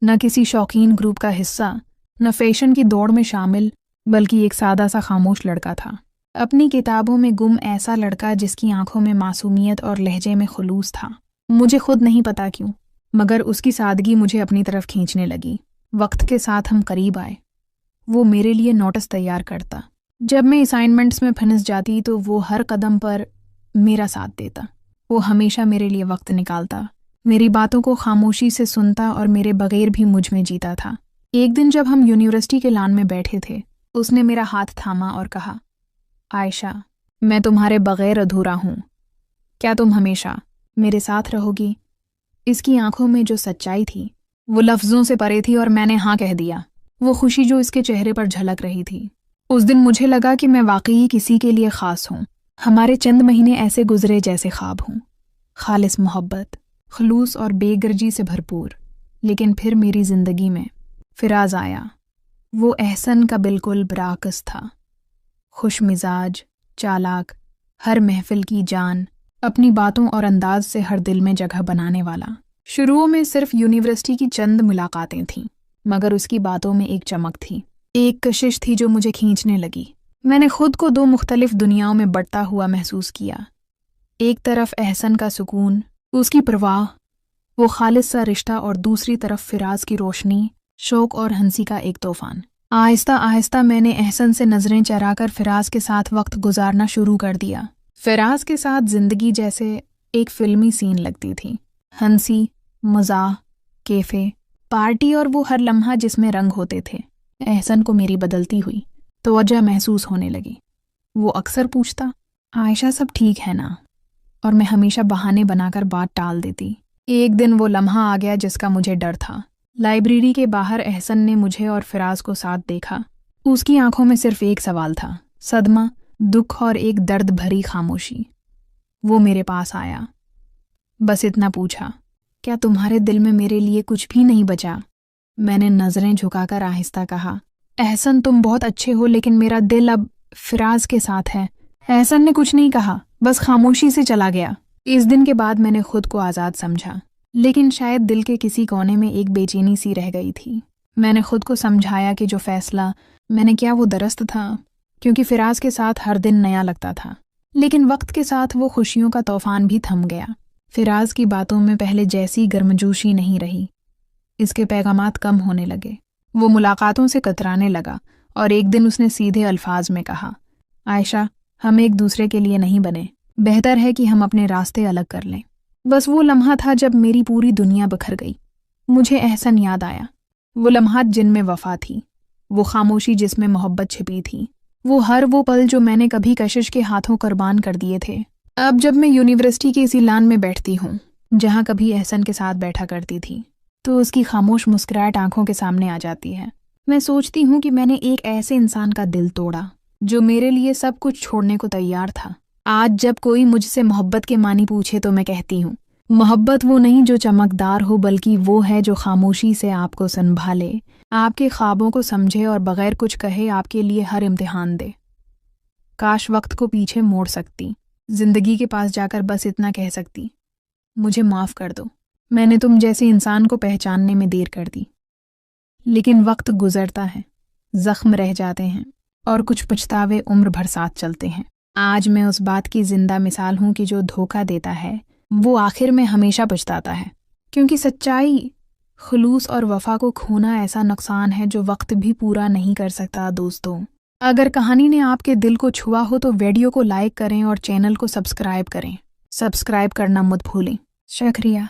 न किसी शौकीन ग्रुप का हिस्सा, न फैशन की दौड़ में शामिल, बल्कि एक सादा सा खामोश लड़का था। अपनी किताबों में गुम ऐसा लड़का जिसकी आंखों में मासूमियत और लहजे में खुलूस था। मुझे खुद नहीं पता क्यों, मगर उसकी सादगी मुझे अपनी तरफ खींचने लगी। वक्त के साथ हम करीब आए। वो मेरे लिए नोटिस तैयार करता। जब मैं असाइनमेंट्स में फंस जाती तो वो हर कदम पर मेरा साथ देता। वो हमेशा मेरे लिए वक्त निकालता, मेरी बातों को खामोशी से सुनता और मेरे बगैर भी मुझ में जीता था। एक दिन जब हम यूनिवर्सिटी के लॉन में बैठे थे, उसने मेरा हाथ थामा और कहा, आयशा, मैं तुम्हारे बगैर अधूरा हूँ। क्या तुम हमेशा मेरे साथ रहोगी? इसकी आंखों में जो सच्चाई थी वो लफ्ज़ों से परे थी और मैंने हाँ कह दिया। वो खुशी जो इसके चेहरे पर झलक रही थी, उस दिन मुझे लगा कि मैं वाकई किसी के लिए ख़ास हूँ। हमारे चंद महीने ऐसे गुजरे जैसे ख्वाब हूँ, खालिस मोहब्बत, खलूस और बेगर्जी से भरपूर। लेकिन फिर मेरी ज़िंदगी में फिराज आया। वो एहसन का बिल्कुल बराकस था। खुश मिजाज, चालाक, हर महफिल की जान, अपनी बातों और अंदाज से हर दिल में जगह बनाने वाला। शुरू में सिर्फ यूनिवर्सिटी की चंद मुलाकातें थीं, मगर उसकी बातों में एक चमक थी, एक कशिश थी जो मुझे खींचने लगी। मैंने खुद को 2 मुख्तलिफ दुनियाओं में बढ़ता हुआ महसूस किया। एक तरफ एहसन का सुकून, उसकी परवाह, वो खालिस सा रिश्ता, और दूसरी तरफ फिराज की रोशनी, शौक और हंसी का एक तूफान। आहिस्ता आहिस्ता मैंने एहसन से नज़रें चराकर फिराज के साथ वक्त गुजारना शुरू कर दिया। फिराज के साथ ज़िंदगी जैसे एक फ़िल्मी सीन लगती थी। हंसी, मज़ाक, कैफ़े, पार्टी और वो हर लम्हा जिसमें रंग होते थे। एहसन को मेरी बदलती हुई तवज्जो महसूस होने लगी। वो अक्सर पूछता, आयशा सब ठीक है ना? और मैं हमेशा बहाने बनाकर बात टाल देती। एक दिन वो लम्हा आ गया जिसका मुझे डर था। लाइब्रेरी के बाहर एहसन ने मुझे और फिराज को साथ देखा। उसकी आंखों में सिर्फ एक सवाल था, सदमा, दुख और एक दर्द भरी खामोशी। वो मेरे पास आया, बस इतना पूछा, क्या तुम्हारे दिल में मेरे लिए कुछ भी नहीं बचा? मैंने नज़रें झुकाकर आहिस्ता कहा, एहसन तुम बहुत अच्छे हो लेकिन मेरा दिल अब फिराज के साथ है। एहसन ने कुछ नहीं कहा, बस खामोशी से चला गया। इस दिन के बाद मैंने खुद को आज़ाद समझा, लेकिन शायद दिल के किसी कोने में एक बेचैनी सी रह गई थी। मैंने खुद को समझाया कि जो फैसला मैंने किया वो दुरुस्त था, क्योंकि फिराज के साथ हर दिन नया लगता था। लेकिन वक्त के साथ वो खुशियों का तूफान भी थम गया। फिराज की बातों में पहले जैसी गर्मजोशी नहीं रही। इसके पैगामात कम होने लगे। वो मुलाकातों से कतराने लगा और एक दिन उसने सीधे अल्फाज में कहा, आयशा, हम एक दूसरे के लिए नहीं बने, बेहतर है कि हम अपने रास्ते अलग कर लें। बस वो लम्हा था जब मेरी पूरी दुनिया बिखर गई। मुझे एहसन याद आया, वो लम्हात जिनमें वफा थी, वो खामोशी जिसमें मोहब्बत छिपी थी, वो पल जो मैंने कभी कशिश के हाथों कुर्बान कर दिए थे। अब जब मैं यूनिवर्सिटी के इसी लान में बैठती हूँ जहाँ कभी एहसन के साथ बैठा करती थी, तो उसकी खामोश मुस्कुराहट आंखों के सामने आ जाती है। मैं सोचती हूँ कि मैंने एक ऐसे इंसान का दिल तोड़ा जो मेरे लिए सब कुछ छोड़ने को तैयार था। आज जब कोई मुझसे मोहब्बत के मानी पूछे तो मैं कहती हूँ, मोहब्बत वो नहीं जो चमकदार हो, बल्कि वो है जो खामोशी से आपको संभाले, आपके ख्वाबों को समझे और बगैर कुछ कहे आपके लिए हर इम्तिहान दे। काश वक्त को पीछे मोड़ सकती, जिंदगी के पास जाकर बस इतना कह सकती, मुझे माफ़ कर दो, मैंने तुम जैसे इंसान को पहचानने में देर कर दी। लेकिन वक्त गुजरता है, जख्म रह जाते हैं और कुछ पछतावे उम्र भर साथ चलते हैं। आज मैं उस बात की जिंदा मिसाल हूँ कि जो धोखा देता है वो आखिर में हमेशा पछताता है, क्योंकि सच्चाई, खुलूस और वफा को खोना ऐसा नुकसान है जो वक्त भी पूरा नहीं कर सकता। दोस्तों, अगर कहानी ने आपके दिल को छुआ हो तो वीडियो को लाइक करें और चैनल को सब्सक्राइब करें। सब्सक्राइब करना मत भूलें। शुक्रिया।